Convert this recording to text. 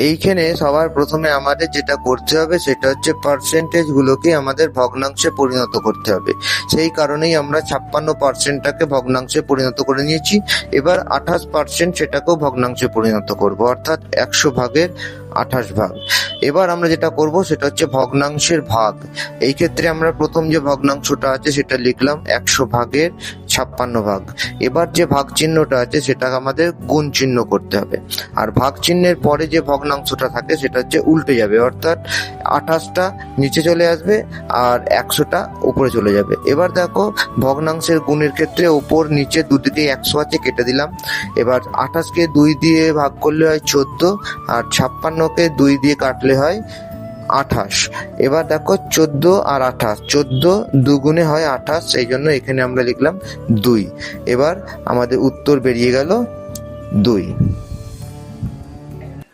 এইখানে সবার প্রথমে আমাদের যেটা করতে হবে সেটা হচ্ছে পার্সেন্টেজ গুলোকে আমাদের ভগ্নাংশে পরিণত করতে হবে। সেই কারণেই আমরা 56%টাকে ভগ্নাংশে পরিণত করে নিয়েছি। এবার 28% সেটাকেও ভগ্নাংশে পরিণত করব, অর্থাৎ 100 ভাগের 28 ভাগ। এবার আমরা যেটা করব সেটা হচ্ছে ভগ্নাংশের ভাগ। এই ক্ষেত্রে আমরা প্রথম যে ভগ্নাংশটা আছে সেটা লিখলাম 100 ভাগের 56 ভাগ। এবার যে ভাগ চিহ্নটা আছে সেটা আমাদের গুণ চিহ্ন করতে হবে, আর ভাগ চিহ্নের পরে যে ভগ্নাংশটা থাকে সেটা হচ্ছে উল্টে যাবে, অর্থাৎ 28টা নিচে চলে আসবে আর 100টা উপরে চলে যাবে। এবার দেখো ভগ্নাংশের গুণের ক্ষেত্রে উপর নিচে দুদিকে 100 আছে, কেটে দিলাম। এবার 28কে 2 দিয়ে ভাগ করলে হয় 14, আর 56কে 2 দিয়ে কাটলে হয় 28। এবার দেখো 14 আর 28, 14 দুগুণে হয় 28, সেই জন্য এখানে আমরা লিখলাম 2। এবার আমাদের উত্তর বেরিয়ে গেল 2।